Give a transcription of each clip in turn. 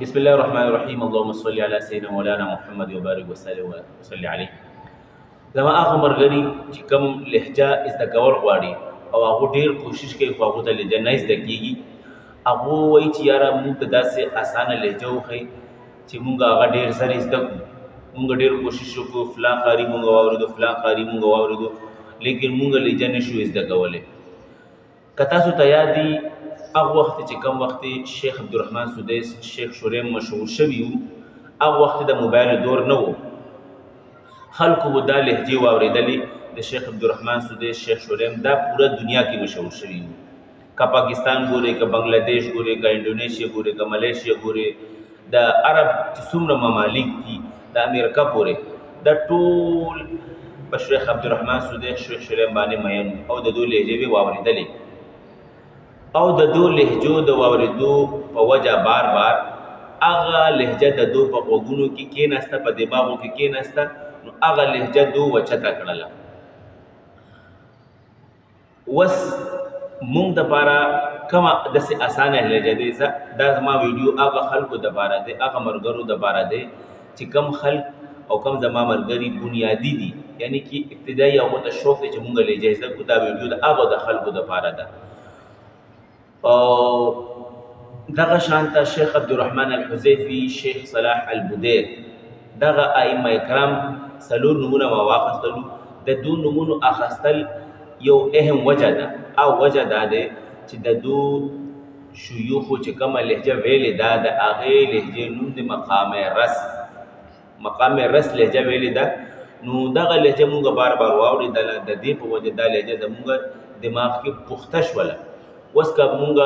بسم الله الرحمن الرحیم. اللهم صل علی سیدنا مولانا محمد وبارک وسلم وصلی علیه. زما هغه مرګري چې کوم لهجه زده کول غواړي او هغه ډیر کوشش کوي خو هغه ته لهجه نه زده کیږي، هغه وایي چې یاره موږ ته داسې اسانه لهجه وښیي چې موږ هغه ډیر سره زده کړو. موږ ډیر کوشش وکړو، فلان قاري موږ واورېدو، فلان قاري موږ واورېدو، لیکن موږ لهجه نشو زده کولی. که تاسو ته یاد وي هغه وخت چې کوم وخت شیخ عبدالرحمن سدیس، شیخ شوریم مشهور شوي وو، هغه وخت د موبایل دور نه و، خلکو به دا لهجې واورېدلې د شیخ عبدالرحمن سدیس، شیخ شوریم، دا پوره دنیا کې مشهور شوي وو. که پاکستان ګورئ، که بنګلادیش ګورئ، که انډونیشیا ګورئ، که ملیشیا ګورئ، د عرب چې څومره ممالک دي، د امریکا پورې، دا ټول په شیخ عبدالرحمن سدیس، شیخ شوریم باندې مین او د دوی لهجې به واورېدلې او د دو لهجو د واورېدو په وجه بار بار هغه لهجه د دو په غوږونو کې کېناسته، په دماغو کې کېناسته، نو هغه لهجه دو وچته کړله. اوس موږ دپاره کومه داسې اسانه لهجه دی، دا زما ویډیو هغه خلکو دپاره دی، هغه ملګرو دپاره دی چې کم خلک او کم زما ملګري بنیادي دي، یعنی چې ابتدایي هغو ته شوق دی چې موږ لهجه زده کړو. دا ویډیو د هغو د خلکو دپاره ده. او دغه شانته شیخ عبدالرحمن الحذیفي، شیخ صلاح البدیر، دغه ائمه کرام څلور نومونه ما واخیستلو. د دو نومونو اخیستل یو اهم وجه ده، او وجه دا دی چې د دو شیوخو چې کومه لهجه ویلې ده، د هغې لهجې نوم د مقام رس، مقام رس لهجه ویلې ده. نو دغه لهجه مونږ بار بار واورېدله، د دې په وجه دا لهجه زمونږ دماغ کې پخته شوله. اوس که مونږ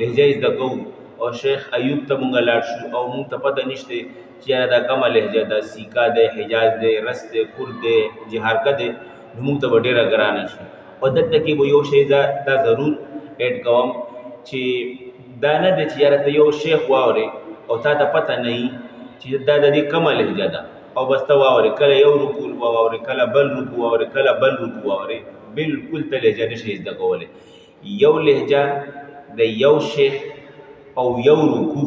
لهجه زده کوو او شیخ ایوب ته مونږ لاړ شو او مونږ ته پته نشته چې یاره دا کومه لهجه ده، سیکا دی، حجاز دی، رس دی، کرد دی، جهارکه دی، نو مونږ ته به ډېره ګرانه شي. او دلته کې به یو شی دا ضرور ایډ کوم چې دا نه دی چې یاره ته یو شیخ واورې او تا ته پته نه وي چې دا د دې کومه لهجه ده، او بس ته واورې، کله یو رکوع واورې، کله بل رکوع واورې، کله بل رکوع واورې، بلکل ته لهجه نشي زده کولی. یو لهجه د یو شیخ او یو رکوع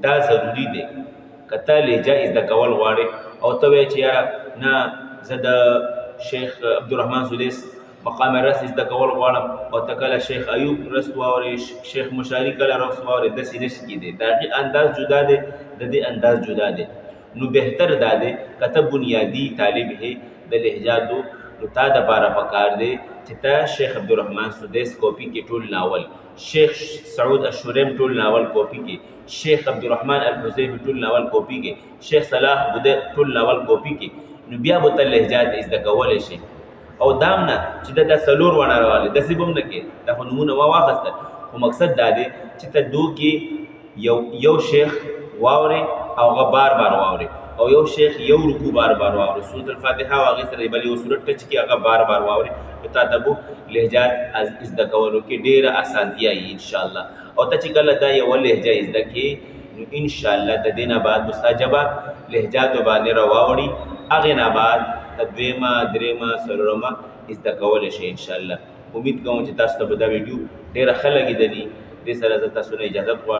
دا ضروری دی. که ته لهجه زده کول غواړې او ته وایې چې یاره نه زه د شیخ عبدالرحمن سدیس مقام رس زده کول غواړم، او ته کله شیخ ایوب رس واورې، شیخ مشاري کله رس واورې، داسې نشي کېدی. د هغې انداز جدا دی، د دې انداز جدا دی. نو بهتر دا دی که ته بنیادي طالب یې د لهجاتو، نو تا دپاره پکار دی چې ته شیخ عبدالرحمن سدیس کاپي کې ټول ناول، شیخ سعود الشوریم ټول ناول کاپي کې، شیخ عبدالرحمن الحذیفي ټول ناول کاپي کې، شیخ صلاح بدیر ټول ناول کاپي کې. نو بیا به ته لهجات زده کولی شي. او دام نه چې دا څلور ونه راولې، داسې به هم نه کې، دا خو نومونه ما واخیستل، خو مقصد دا دی چې ته دو کې یو شیخ واورې او هغه بار بار واورې، او یو شیخ یو رکوع بار بار واورې، سورة الفاتحه او هغې سره بل یو سورت ټچ کړي، هغه بار بار واورې، نو تا ته به لهجات زده کولو کې ډېره اسانتیا وي انشاءالله. او ته چې کله دا یوه لهجه زده کړې، نو انشاءالله د دې نه بعد ستا ژبه لهجاتو باندې راواوړي، هغې نه بعد ته دویمه، درېیمه، څلورمه زده کولی شي انشاءالله. امید کوم چې تاسو ته به دا ویډیو ډېره ښه لګېدلي. دې سره زه تاسو نه اجازت غواړم.